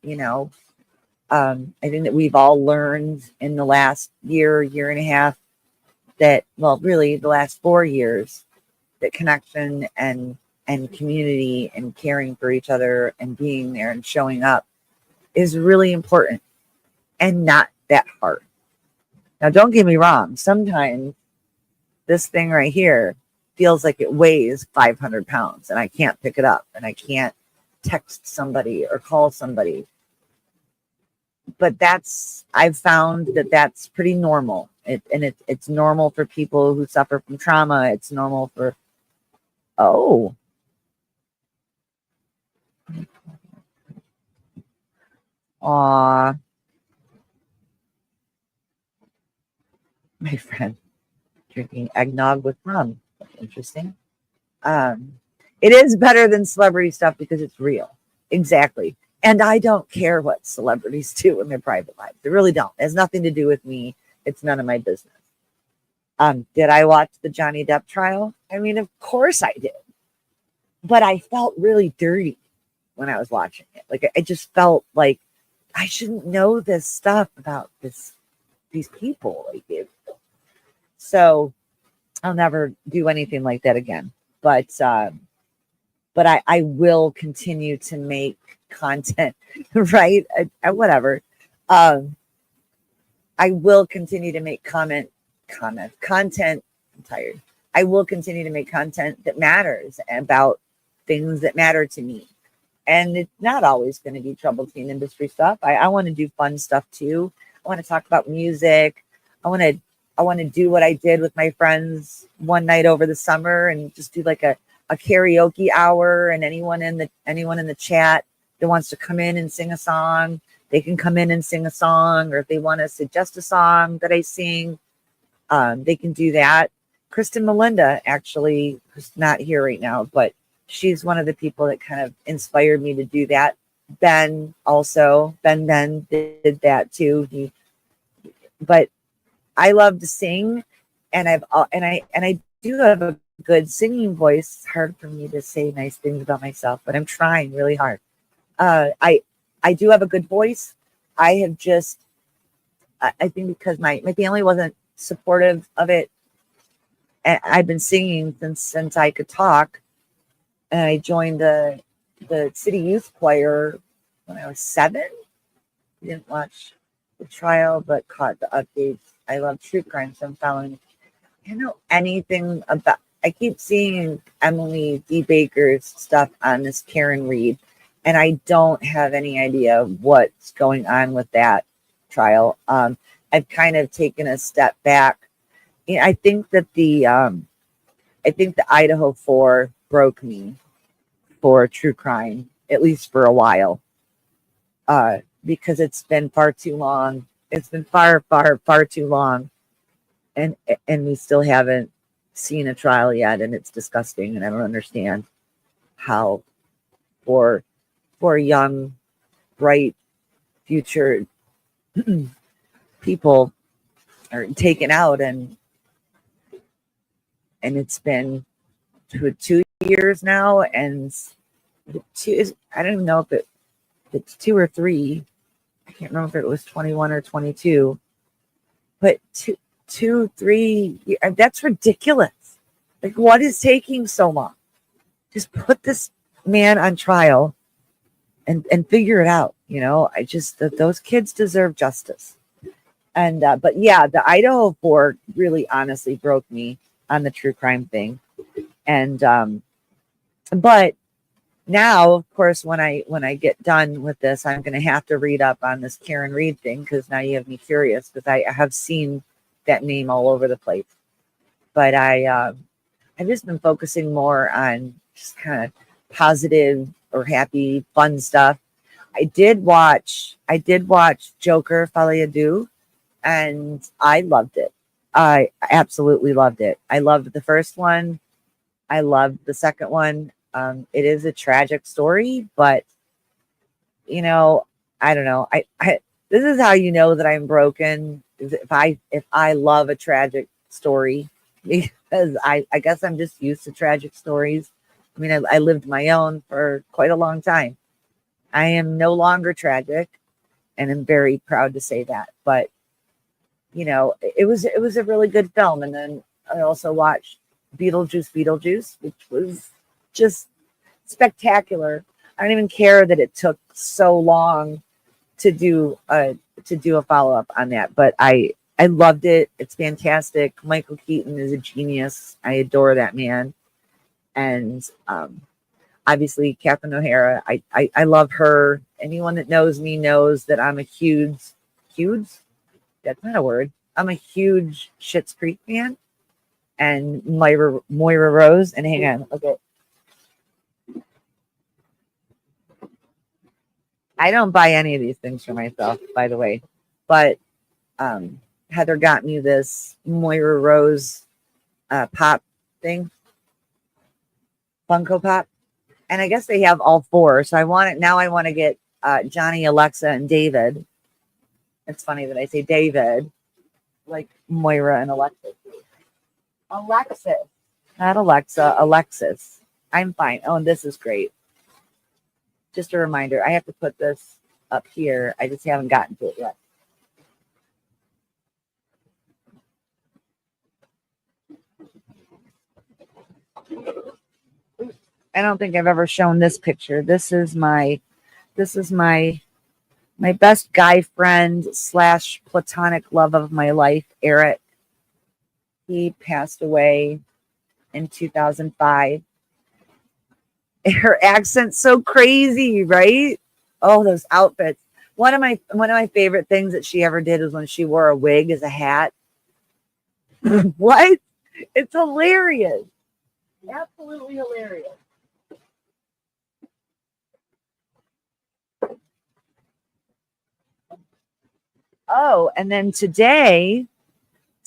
I think that we've all learned in the last year and a half that, well, really the last 4 years, that connection and community and caring for each other and being there and showing up is really important and not that hard. Now, don't get me wrong. Sometimes this thing right here feels like it weighs 500 pounds and I can't pick it up and I can't text somebody or call somebody. But I've found that that's pretty normal. It's normal for people who suffer from trauma. It's normal for, my friend drinking eggnog with rum. Interesting. It is better than celebrity stuff because it's real. Exactly. And I don't care what celebrities do in their private lives. They really don't. It has nothing to do with me. It's none of my business. Did I watch the Johnny Depp trial? I mean, of course I did. But I felt really dirty when I was watching it. Like, I just felt like I shouldn't know this stuff about these people. So I'll never do anything like that again. But I will continue to make content, right? Whatever. I will continue to make content. I'm tired. I will continue to make content that matters about things that matter to me. And it's not always going to be trouble teen industry stuff. I want to do fun stuff too. I want to talk about music. I want to do what I did with my friends one night over the summer and just do like a karaoke hour, and anyone in the chat that wants to come in and sing a song, they can come in and sing a song, or if they want to suggest a song that I sing, they can do that. Kristen Melinda, actually, who's not here right now, but she's one of the people that kind of inspired me to do that. Ben did that too. But I love to sing, and I do have a good singing voice. It's hard for me to say nice things about myself, but I'm trying really hard. I do have a good voice. I think because my family wasn't supportive of it, and I've been singing since I could talk. And I joined the city youth choir when I was 7. Didn't watch the trial, but caught the updates. I love true crime, so I'm following. I don't know anything about. I keep seeing Emily D. Baker's stuff on this Karen Reed, and I don't have any idea what's going on with that trial. I've kind of taken a step back. I think that the Idaho 4 broke me for true crime, at least for a while, because it's been far too long. It's been far, far, far too long, and we still haven't seen a trial yet, and it's disgusting, and I don't understand how for young, bright, future people are taken out, and it's been 2 years now, and I don't even know if it's 2 or 3. I can't remember if it was 21 or 22, but 3. That's ridiculous. Like, what is taking so long? Just put this man on trial and figure it out. I just, those kids deserve justice. And, but yeah, the Idaho 4 really honestly broke me on the true crime thing. And, but now, of course, when I get done with this, I'm going to have to read up on this Karen Read thing, because now you have me curious, because I have seen that name all over the place. But I've just been focusing more on just kind of positive or happy, fun stuff. I did watch Joker Folie à Deux, and I loved it. I absolutely loved it. I loved the first one. I loved the second one. It is a tragic story, but I don't know. I this is how you know that I'm broken, is if I love a tragic story, because I guess I'm just used to tragic stories. I mean, I lived my own for quite a long time. I am no longer tragic, and I'm very proud to say that. But it was a really good film. And then I also watched Beetlejuice, which was just spectacular. I don't even care that it took so long to do a follow-up on that, but I loved it. It's fantastic. Michael Keaton is a genius. I adore that man. And obviously Catherine O'Hara, I love her. Anyone that knows me knows that I'm a huge, that's not a word. I'm a huge Schitt's Creek fan. And Moira Rose, and hang on, okay. I don't buy any of these things for myself, by the way, but Heather got me this Moira Rose pop thing, Funko Pop, and I guess they have all 4. So I want to get Johnny, Alexa, and David. It's funny that I say David, like Moira and Alexis. Alexis, not Alexa, Alexis. I'm fine. Oh, and this is great. Just a reminder, I have to put this up here. I just haven't gotten to it yet. I don't think I've ever shown this picture. This is my best guy friend / platonic love of my life, Eric. He passed away in 2005. Her accent's so crazy, right? Oh, those outfits. One of my favorite things that she ever did is when she wore a wig as a hat. What? It's hilarious. Absolutely hilarious. Oh, and then today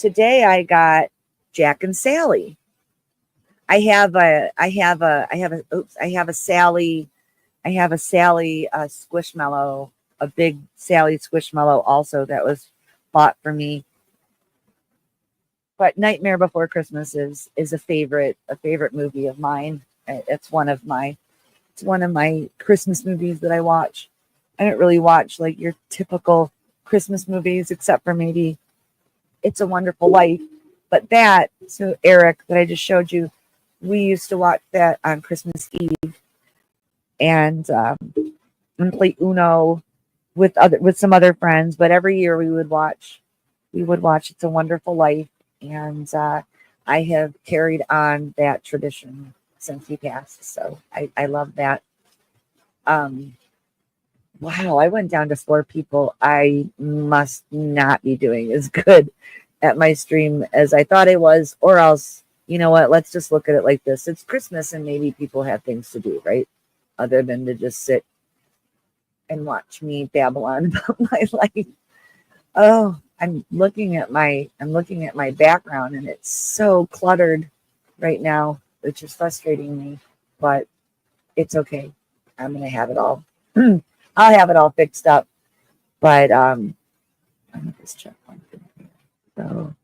I got Jack and Sally. I have a Sally Squishmallow, a big Sally Squishmallow also that was bought for me. But Nightmare Before Christmas is a favorite movie of mine. It's one of my Christmas movies that I watch. I don't really watch like your typical Christmas movies, except for maybe It's a Wonderful Life. But so Eric, that I just showed you, we used to watch that on Christmas Eve, and play Uno with some other friends. But every year we would watch It's a Wonderful Life, and I have carried on that tradition since he passed. So I love that. Um, wow, I went down to 4 people. I must not be doing as good at my stream as I thought I was, or else, you know what? Let's just look at it like this. It's Christmas and maybe people have things to do, right? Other than to just sit and watch me babble on about my life. Oh, I'm looking at my background and it's so cluttered right now, which is frustrating me, but it's okay. I'm gonna have it all. I'll have it all fixed up. But let me just check one thing here. So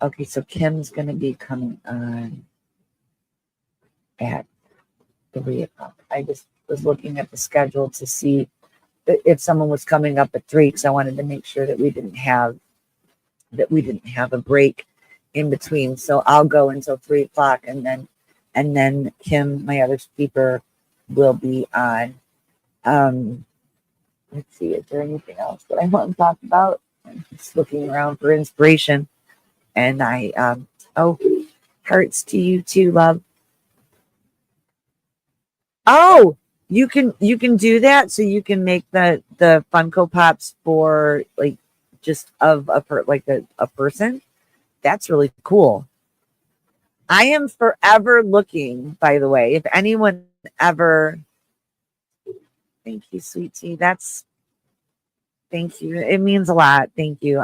okay, so Kim's gonna be coming on at 3 o'clock. I just was looking at the schedule to see if someone was coming up at 3 because I wanted to make sure that we didn't have a break in between. So I'll go until 3 o'clock, and then Kim, my other speaker, will be on. Let's see, is there anything else that I want to talk about? I'm just looking around for inspiration, and oh, hearts to you too, love. Oh, you can do that, so you can make the Funko Pops for like just of a person. That's really cool. I am forever looking, by the way, if anyone ever. Thank you, sweet tea. Thank you. It means a lot. Thank you.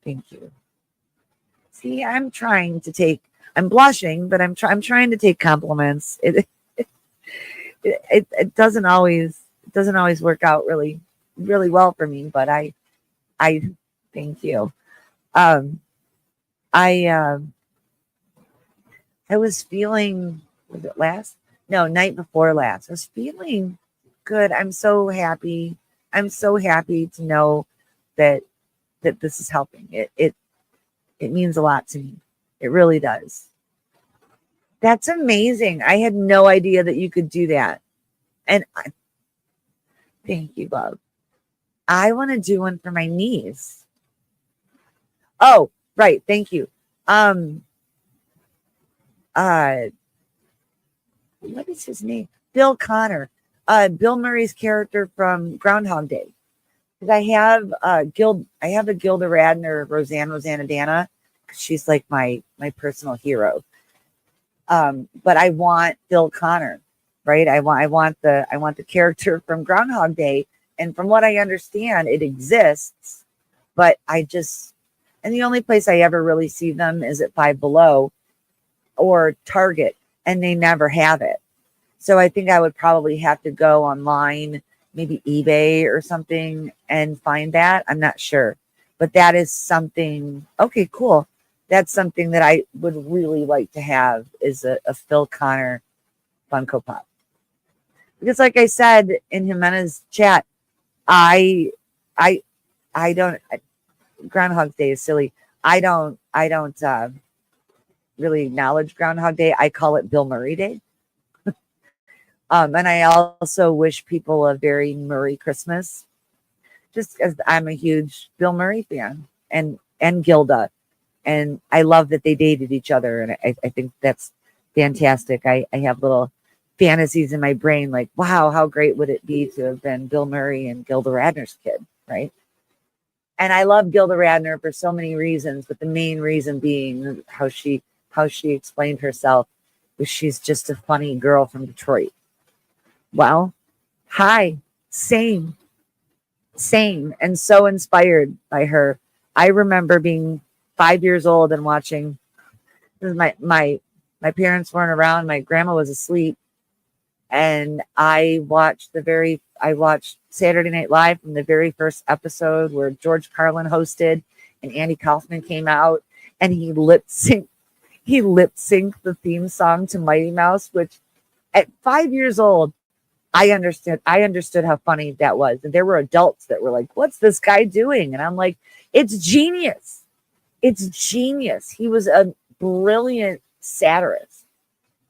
Thank you. See, I'm blushing, but I'm trying to take compliments. It doesn't always work out really, really well for me, but I thank you. Um, I I was feeling, was it last? No, night before last. I was feeling good. I'm so happy. I'm so happy to know that this is helping. It means a lot to me. It really does. That's amazing. I had no idea that you could do that. And thank you, love. I want to do one for my niece. Oh, right. Thank you. Um, uh, what is his name? Bill Connor. Bill Murray's character from Groundhog Day. Because I have a Gilda Radner, Rosanna Dana. She's like my personal hero. But I want Bill Connor, right? I want the character from Groundhog Day, and from what I understand, it exists. But and the only place I ever really see them is at Five Below or Target, and they never have it. So I think I would probably have to go online, maybe eBay or something, and find that. I'm not sure, but that is something. Okay, cool. That's something that I would really like to have, is a Phil Connor Funko Pop. Because like I said in Jimena's chat, I I I don't Groundhog Day is silly. I don't really acknowledge Groundhog Day. I call it Bill Murray Day. And I also wish people a very Murray Christmas, just because I'm a huge Bill Murray fan, and Gilda. And I love that they dated each other. And I think that's fantastic. I have little fantasies in my brain like, wow, how great would it be to have been Bill Murray and Gilda Radner's kid, right? And I love Gilda Radner for so many reasons, but the main reason being how she explained herself was she's just a funny girl from Detroit. Well, hi, same, and so inspired by her. I remember being 5 years old and watching. My parents weren't around. My grandma was asleep, and I watched Saturday Night Live from the very first episode where George Carlin hosted and Andy Kaufman came out, and he lip synced the theme song to Mighty Mouse, which at 5 years old, I understood how funny that was. And there were adults that were like, what's this guy doing? And I'm like, it's genius. It's genius. He was a brilliant satirist.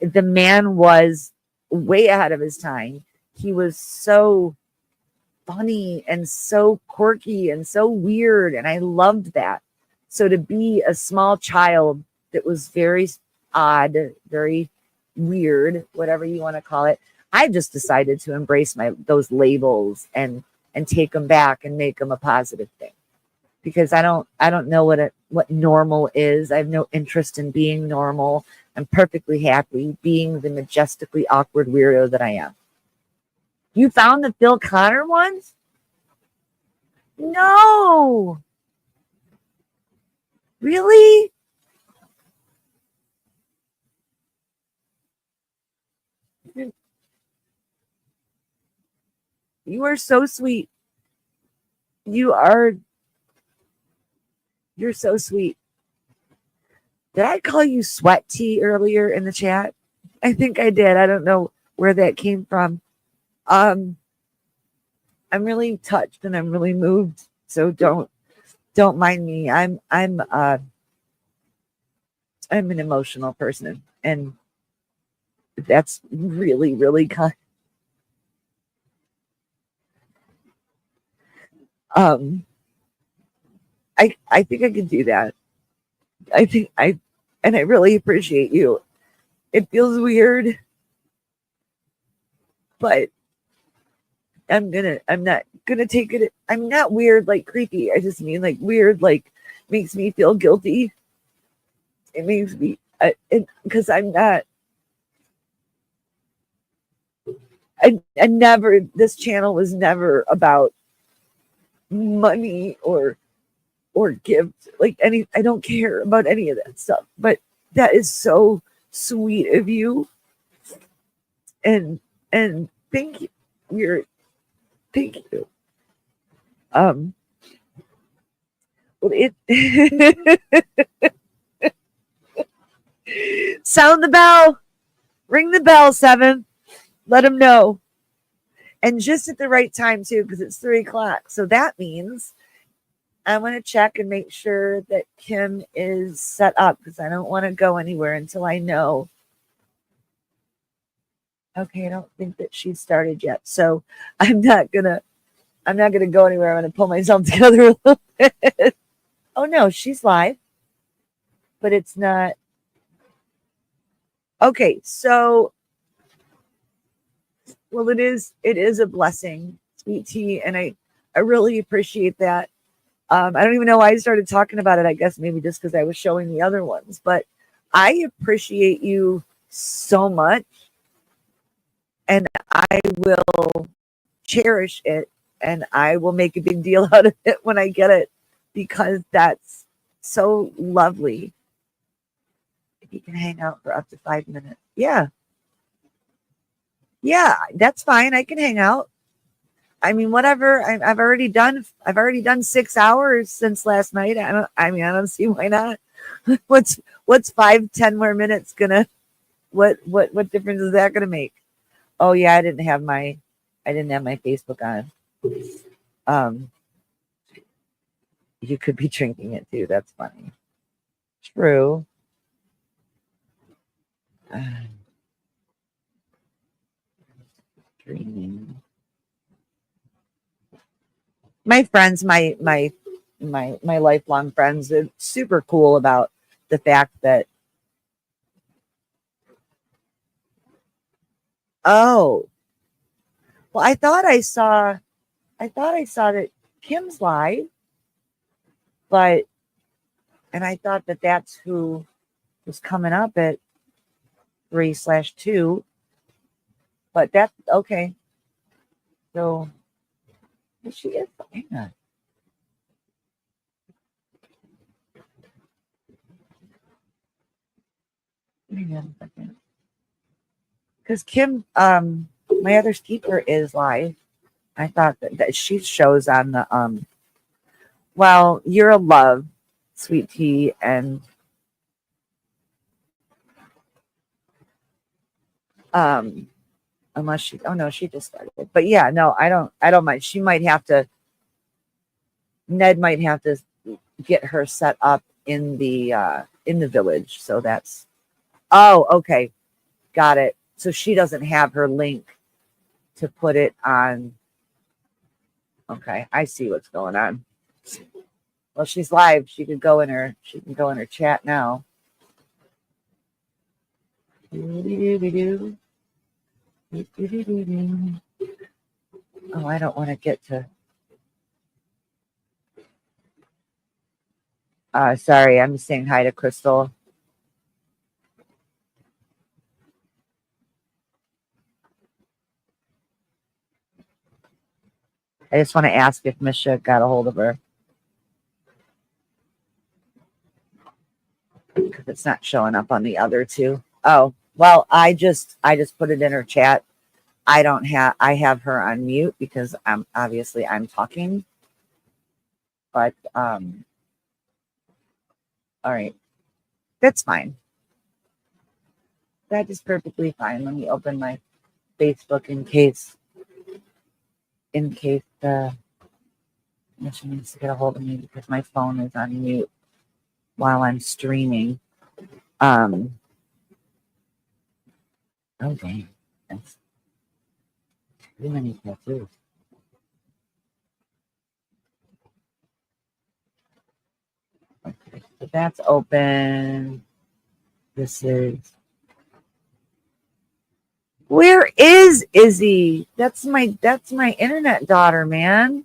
The man was way ahead of his time. He was so funny and so quirky and so weird. And I loved that. So to be a small child that was very odd, very weird, whatever you want to call it, I just decided to embrace those labels and take them back and make them a positive thing, because I don't know what normal is. I have no interest in being normal. I'm perfectly happy being the majestically awkward weirdo that I am. You found the Phil Connor ones? No. Really? You are so sweet. You're so sweet. Did I call you sweat tea earlier in the chat? I think I did. I don't know where that came from. I'm really touched and I'm really moved. So don't mind me. I'm an emotional person, and that's really, really kind. I think I can do that. And I really appreciate you. It feels weird, but I'm not gonna take it. I'm not weird like creepy. I just mean like weird, like makes me feel guilty. It makes me, because I'm not. I never. This channel was never about money or gift, like any. I don't care about any of that stuff. But that is so sweet of you, and thank you. Thank you. Well, sound the bell, ring the bell, 7. Let them know, and just at the right time too, because it's 3:00. So that means I want to check and make sure that Kim is set up, because I don't want to go anywhere until I know. Okay, I don't think that she's started yet, so I'm not gonna go anywhere. I'm gonna pull myself together a little bit. Oh no, she's live, but it's not. Okay, so well, it is a blessing, sweet tea, and I really appreciate that. I don't even know why I started talking about it. I guess maybe just because I was showing the other ones, but I appreciate you so much, and I will cherish it, and I will make a big deal out of it when I get it, because that's so lovely. If you can hang out for up to 5 minutes. Yeah, that's fine. I can hang out. I mean, whatever. I've already done 6 hours since last night. I don't see why not. What's 5-10 more minutes gonna? What difference is that gonna make? Oh yeah, I didn't have my Facebook on. You could be drinking it too. That's funny. True. Dreaming. My friends, my lifelong friends, are super cool about the fact that. Oh, well, I thought I saw that Kim's live, and I thought that that's who was coming up at 3/2, but that's okay. So she is. Hang on. Hang on a second. Because Kim, my other keeper is live. I thought that she shows on the well, you're a love, sweet tea, and unless she, oh no, she just started. But yeah, no, I don't mind. She might have to. Ned might have to get her set up in the village. So that's. Oh, okay, got it. So she doesn't have her link to put it on. Okay, I see what's going on. Well, she's live. She can go in her chat now. Oh, I don't want to get to. Sorry, I'm saying hi to Crystal. I just want to ask if Misha got a hold of her because it's not showing up on the other two. Oh, well, I just put it in her chat. I have her on mute because I'm talking. But all right. That's fine. That is perfectly fine. Let me open my Facebook in case the mission needs to get a hold of me because my phone is on mute while I'm streaming. Oh dang. That's too many tattoos. Okay, so that's open. This is where is Izzy? That's my internet daughter, man.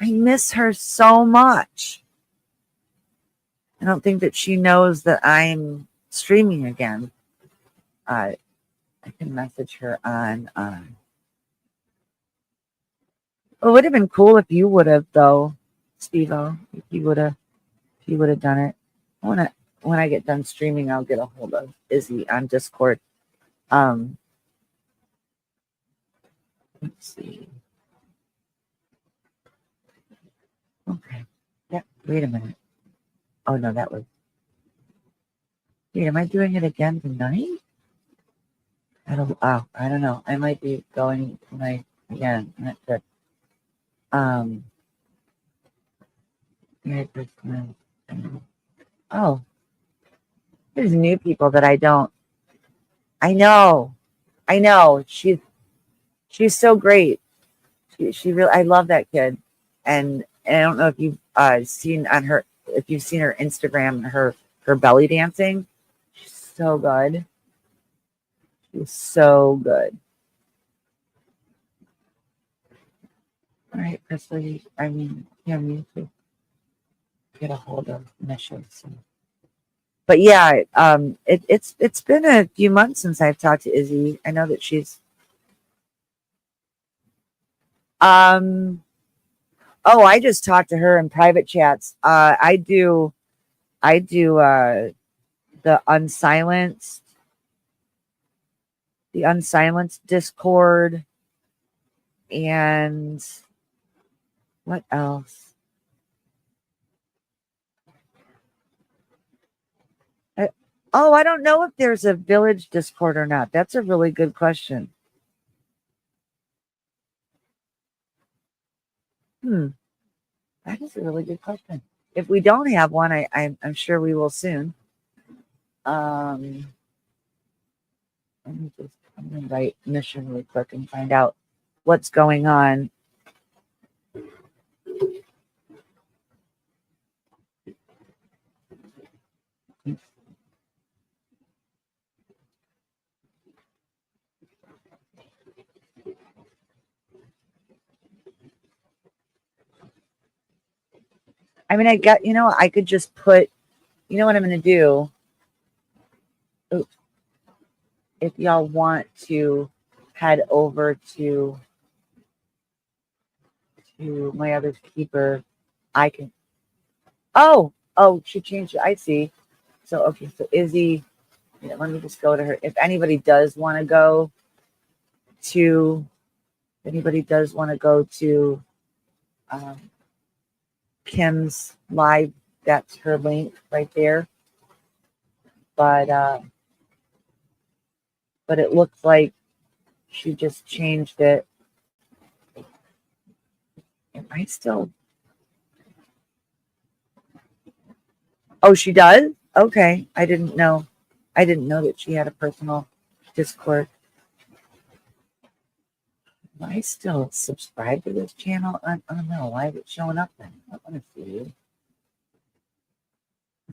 I miss her so much. I don't think that she knows that I'm streaming again. I can message her on. It would have been cool if you would have, though, Steve-O. If you would have done it. When I get done streaming, I'll get a hold of Izzy on Discord. Let's see. Okay. Yeah. Wait a minute. Oh no, that was. Wait, am I doing it again tonight? I don't know. I might be going tonight again. I'm not sure. Merry Christmas. Oh, there's new people that I don't. I know. She's so great. She really. I love that kid, and I don't know if you've seen on her if you've seen her Instagram her belly dancing. She's so good. She's so good. All right, Crystal. You need to get a hold of Misha. So. But yeah, it's been a few months since I've talked to Izzy. I know that she's oh, I just talked to her in private chats. I do the unsilenced Discord, and what else? I don't know if there's a village Discord or not. That's a really good question. That is a really good question. If we don't have one, I'm sure we will soon. Let me just I'm gonna write Mission really quick and find out what's going on. I mean, I could just put, you know what I'm going to do? Oops. If y'all want to head over to my other keeper, I can. Oh, she changed it. I see. So, okay. So Izzy, let me just go to her. If anybody does want to go to, Kim's live, that's her link right there. But it looks like she just changed it. Am I still? Oh, she does? Okay. I didn't know that she had a personal Discord. Am I still subscribed to this channel? I don't know. Why is it showing up then? I want to see.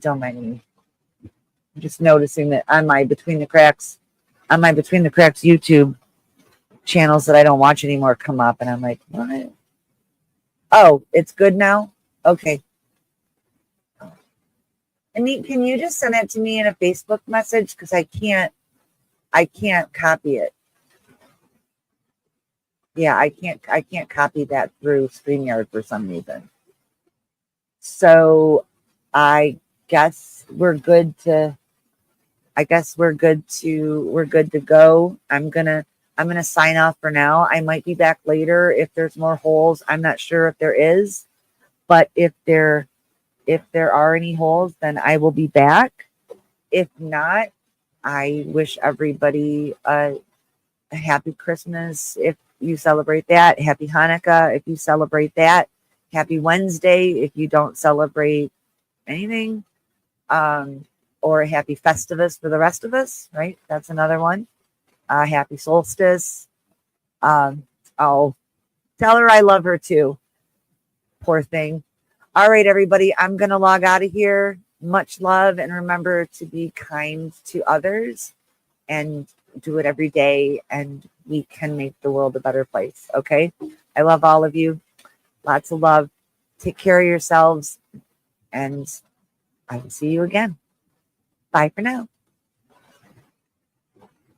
Don't mind me. I'm just noticing that on my Between the Cracks on my Between the Cracks YouTube channels that I don't watch anymore come up, and I'm like, what? Oh, it's good now? Okay. And can you just send it to me in a Facebook message? Because I can't copy it. Yeah, I can't copy that through StreamYard for some reason. So I guess we're good to go. I'm gonna sign off for now. I might be back later if there's more holes. I'm not sure if there is, but if there are any holes, then I will be back. If not, I wish everybody a happy Christmas if you celebrate that. Happy Hanukkah if you celebrate that. Happy Wednesday if you don't celebrate anything. Or a happy Festivus for the rest of us, right? That's another one. Happy solstice. I'll tell her I love her too. Poor thing. All right, everybody, I'm going to log out of here. Much love, and remember to be kind to others and do it every day, and we can make the world a better place, okay? I love all of you. Lots of love. Take care of yourselves, and I will see you again. Bye for now.